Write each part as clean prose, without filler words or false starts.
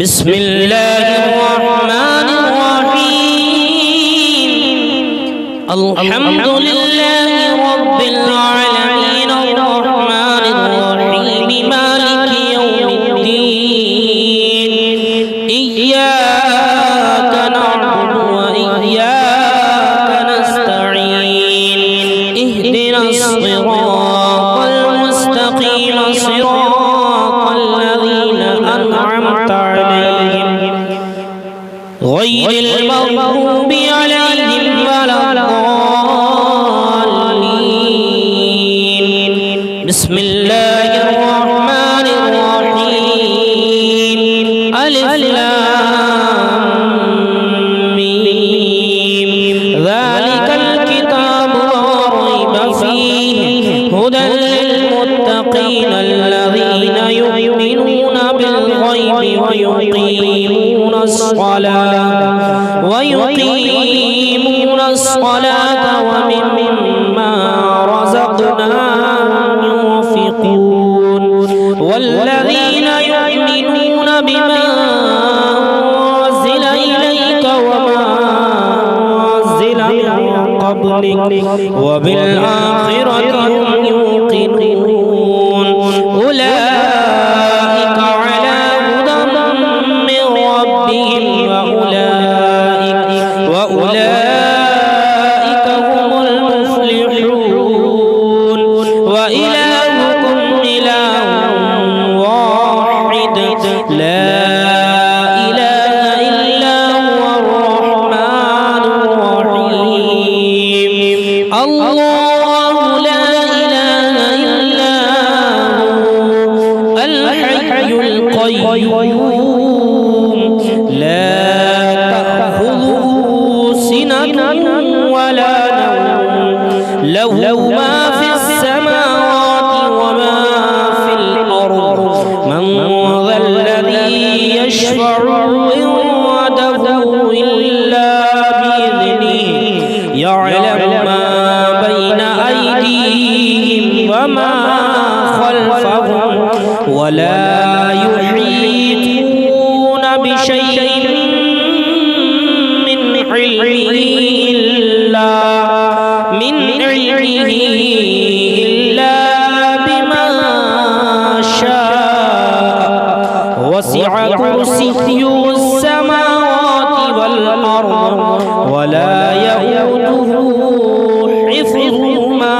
بسم الله الرحمن الرحيم الحمد لله رب العالمين الرحمن الرحيم مالك يوم الدين إياك نعبد وإياك نستعين اهدنا الصراط المستقيم صراط الذين أنعمت عليهم غير المغضوب عليهم ولا الضالين بسم الله الرحمن الرحيم ألف لام ميم ذلك الكتاب لا ريب فيه هدى للمتقين الذين يؤمنون بالغيب ويقيمون الصلاة ومما رزقناهم ينفقون والذين يؤمنون بما أنزل إليك وما أنزل من قبلك وبالآخرة هم يوقنون أولئك على هدى من ربهم وأولئك هم المفلحون وإلهكم إله واحد لا إله إلا هو الرحمن الرحيم الله لا إله إلا هو الحي القيوم لا تأخذه سنة ولا نوم له ما في السماوات وما في الأرض من ذا الذي يشفع عنده إلا بإذنه يعلم ما بين أيديهم وما خلفهم ولا يحيطون بشيء من علمه إلا بما شاء وسع كرسيه السماوات والأرض ولا يئوده حفظهما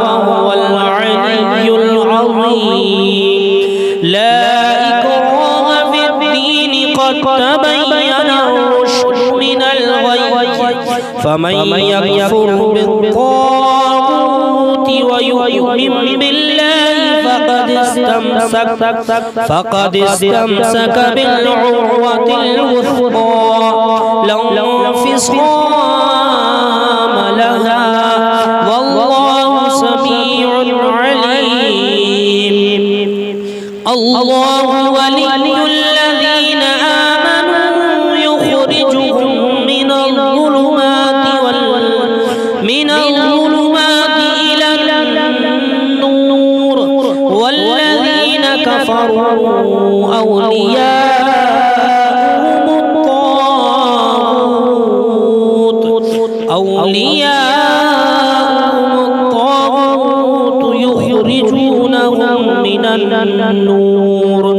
وهو العلي العظيم لا إكراه في الدين قد تبين الرشد من الغي فمن يكفر بالطاغوت ويؤمن بالله فقد استمسك بالعروة الوثقى لا انفصام لها والله سميع عليم الله ولي الذين آمنوا يخرجهم من الظلمات إلى النور والذين كفروا أولياءهم الطاغوت يخرجونهم من النور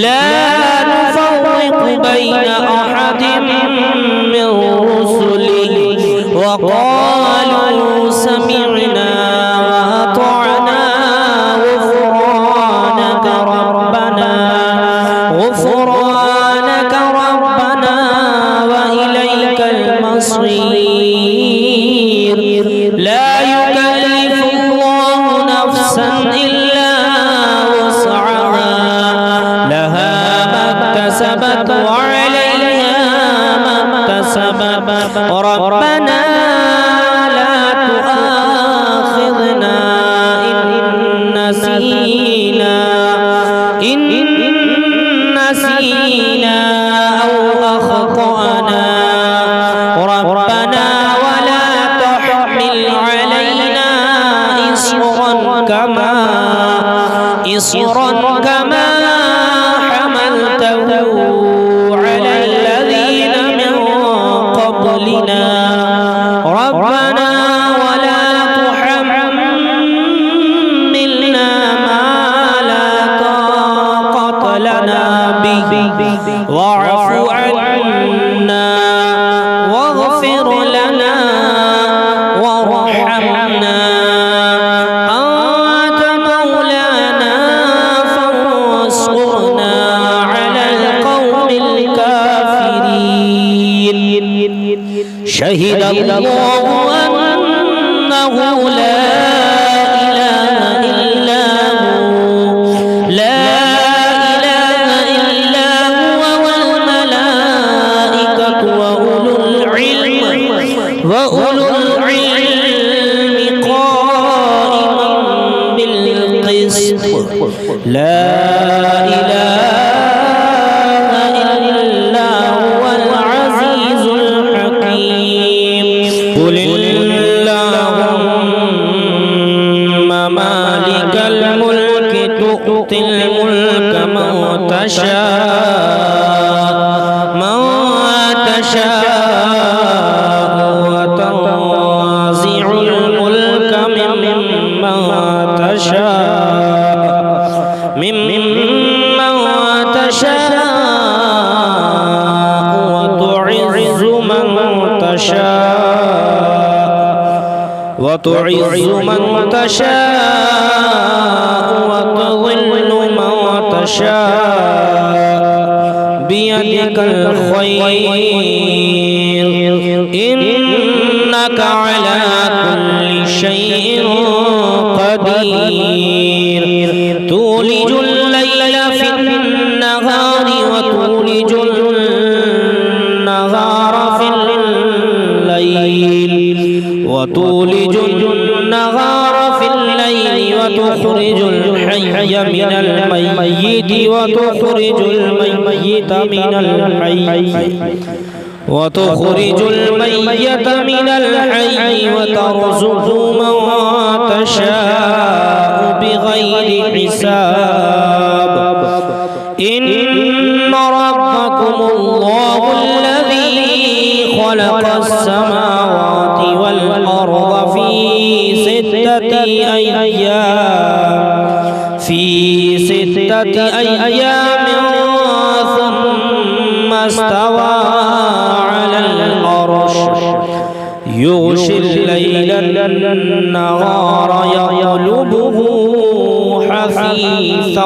لا نفرق بين أحد من رسله وقالوا سمعنا وأطعنا غفرانك ربنا وإليك المصير لا يكلف الله نفسا إلا وسعها لها ما اكتسبت وعليها ما اكتسبت ربنا لا تؤاخذنا إن نسينا أو أخطأنا ربنا ولا تحمل علينا إصرا كما حملته على الذين من قبلنا ربنا ولا تحملنا ما لا طاقة لنا به واعف عنا واغفر لنا وارحمنا أنت مولانا فانصرنا على القوم الكافرين شهد الله أنه لا إله إلا هو وأولو العلم قائما بالقسط لا إله إلا هو العزيز الحكيم قل اللهم مالك الملك تؤتي الملك من تشاء وتنزع الملك ممن تشاء وتعز من تشاء وتضل من تشاء بيدك الخير إنك على كل شيء قدير تولج الليل في النهار وتولج النهار في الليل وتخرج الحي من الميت وتخرج الميت من الحي وترزق من تشاء بغير حساب إن ربكم الله الذي خلق السماوات والأرض في 6 أيام ثم استوى على العرش يغشي الليل النهار يطلبه حثيثا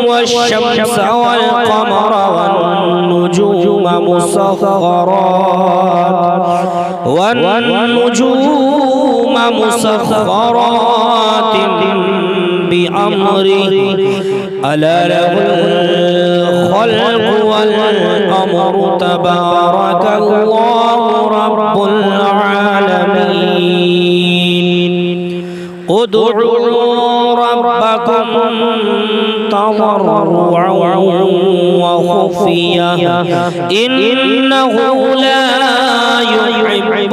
والشمس والقمر والنجوم مسخرات بأمره ألا له الخلق والأمر تبارك الله رب العالمين ادعوا ربكم تضرعا وخفيا إنه لا يحب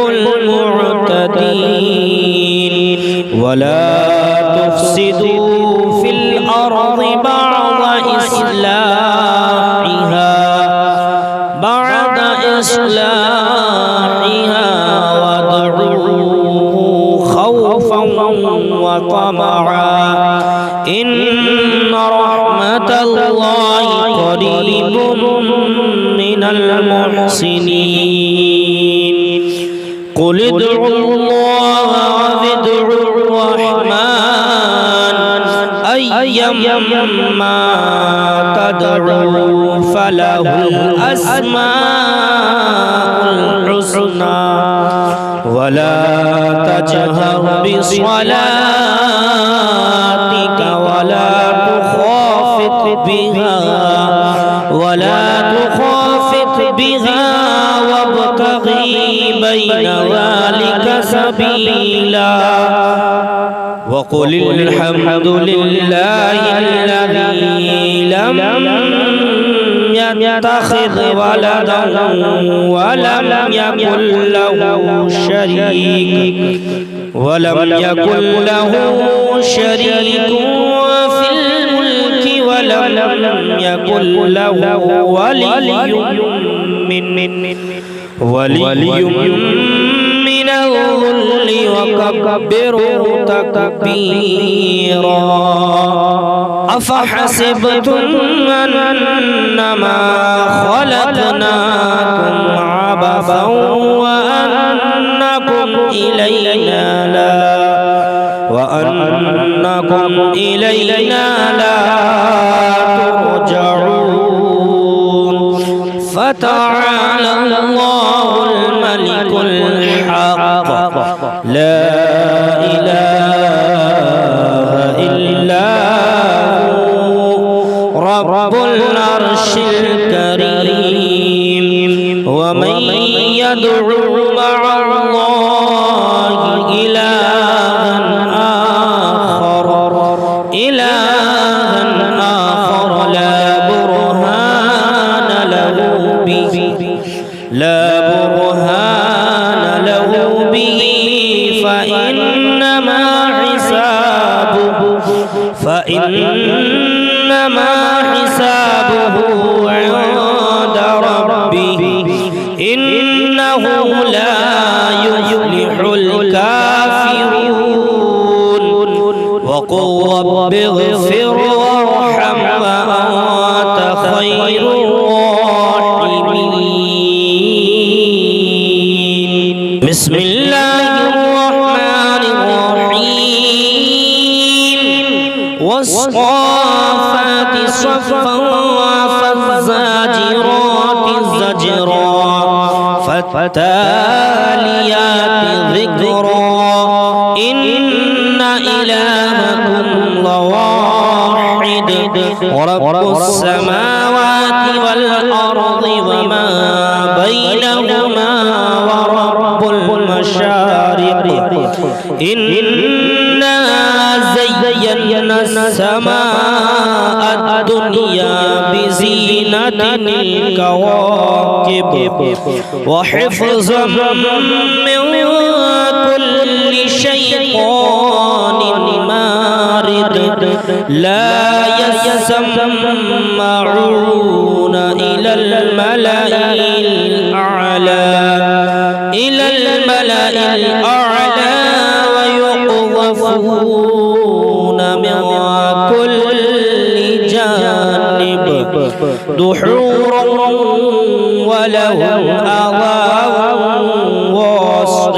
المعتدين ولا تفسدوا في الأرض بعد إصلاحها وادعوه خوفا وطمعا إن رحمة الله قريب من المحسنين قل ادعوا الله وادعوا الرحمن أيما تدعوا فله الأسماء الحسنى ولا تجهر بصلاتك ولا تخافت بها وابتغي بين ذلك سبيلا وقل الحمد لله الذي لم يتخذ ولدا ولم يكن له شريك في الملك ولم يكن له ولي من الذل وكبره تكبيرا أفحسبتم أنما خلقناكم عبثا وأنكم إلينا لا ترجعون فتعالى الله الملك الحق لا إله إلا هو رب العرش الكريم ومن يدعو مع الله إلها آخر لا برهان له به فإنما حسابه عند ربه إنه لا يفلح الكافرون وقل رب اغفر وارحم وأنت خير الراحمين بسم الله الرحمن الرحيم والصافات صفا فالزاجرات زجرا فالتاليات ذكرا إن إلهكم لواحد ورب السماوات والأرض وما بينهما ورب المشارق إنا زينا السماء الدنيا بزينة الكواكب وحفظا من كل شيطان مارد لا يسمعون إلى الملأ الأعلى ويقذفون من كل جانب دحورا ولهم عذاب واصب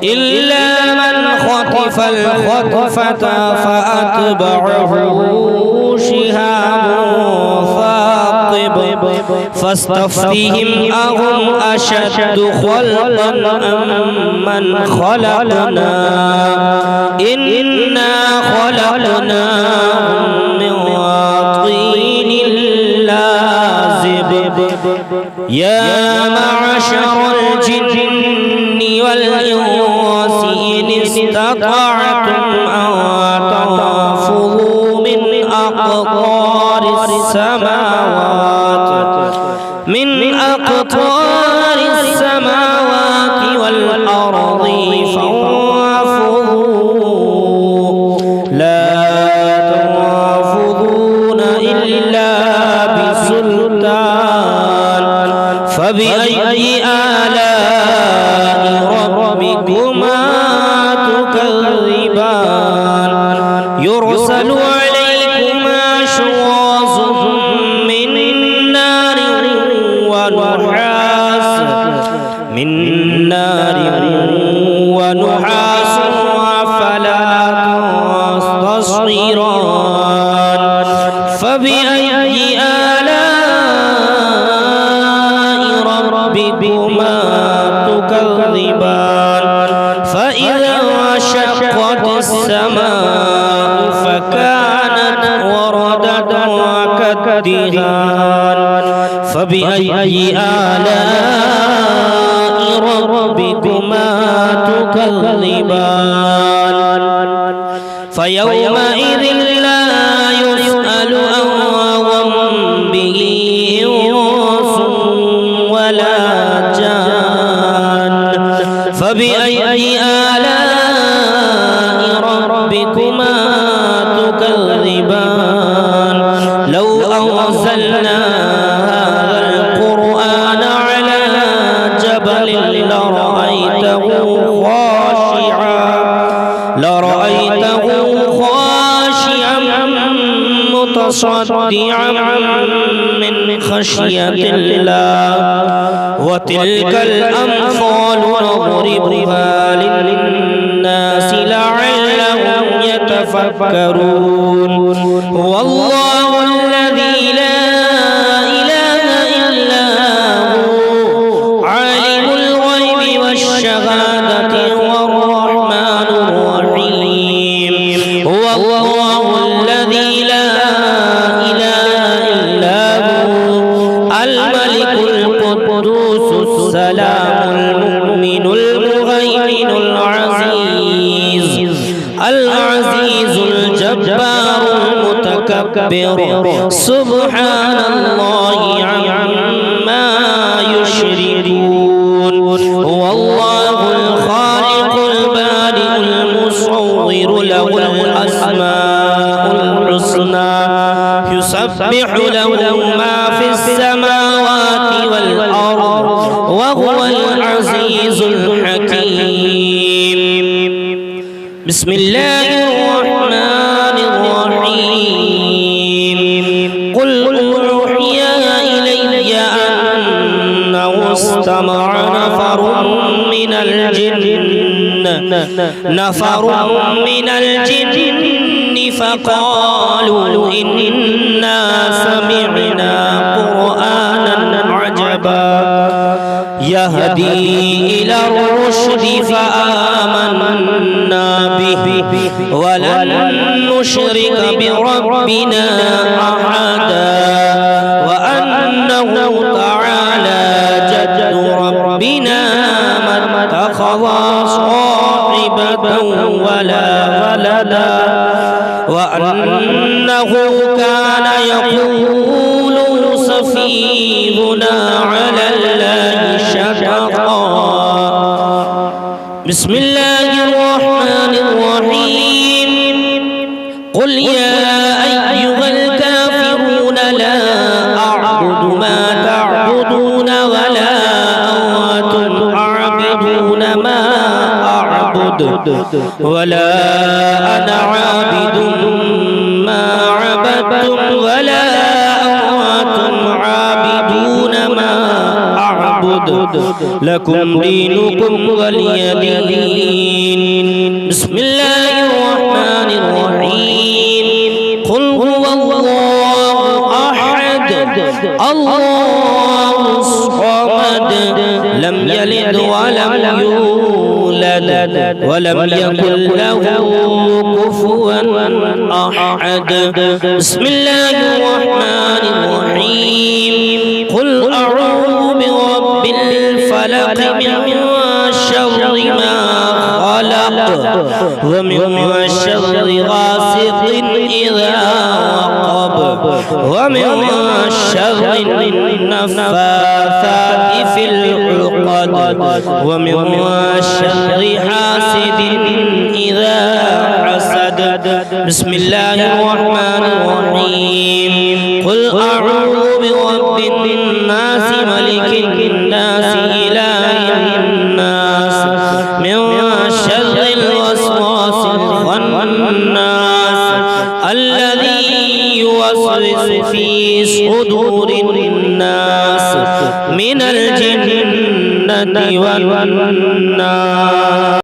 إلا من خطف الخطفة فأتبعه شهاب ثاقب فاستفتهم أهم أشد خلقا أم من خلقنا إنا خلقناهم من طين لازب يا معشر الجن والإنس إن استطعتم أن تنفذوا من أقطار السماوات والأرض فانفذوا لا تنفذون إلا بسلطان فبأي آلاء ربكما يرسل عليكما شواظ من نار ونحاس فلا تصطيران فبأي آلاء ربكما تكذبان فإذا انشقت السماء فكانت وردة كالدهان فبأي آلاء ربكما تكذبان فيومئذ لا يسأل عن ذنبه إنس ولا جان فبأي آلاء ربكما تكذبان لو أنزلنا هذا القرآن على جبل لرأيته متصدعا من خشية الله وتلك الأمثال نضربها للناس لعلهم يتفكرون هو الله الذي لا إله إلا هو عالم الغيب والشهادة والرحمن الرحيم هو الله الذي لا إله إلا هو الملك القدوس السلام المؤمن المهيمن العزيز الجبار المتكبر سبحان الله عما يشركون هو الله الخالق البارئ المصور له الأسماء الحسنى يسبح له ما في السماوات والأرض وهو العزيز الحكيم بسم الله الرحمن الرحيم قل أوحي إلي أنه استمع نفر من الجن فقالوا إنا سمعنا قرآنا عجبا يهدي إلى الرشد فآمنا به ولن نشرك بربنا أحدا وأنه تعالى جد ربنا ما اتخذ صاحبة ولا ولدا وأنه كان يقول سفيهنا على الله شططا بسم الله الرحمن الرحيم قل يا أيها الكافرون لا أعبد ما تعبدون ولا أنتم عابدون ما أعبد ولا أنا عابد ما عبدتم ولا أنتم عابدون ما أعبد لكم دينكم ولي دين بسم الله الرحمن الرحيم قل هو الله أحد الله الصمد لم يلد ولم يولد ولم يكن له كفوا أحد بسم الله الرحمن الرحيم قل أعوذ برب الفلق من شر ما خلق ومن شر غاسق إذا وقب ومن شر النفاثات في العقد ومن شر حاسد إذا حسد بسم الله الرحمن الرحيم قل أعوذ برب الناس ملك الناس إله الناس من شر الوسواس الخناس الذي يوسوس في صدور الناس من الجنة والناس.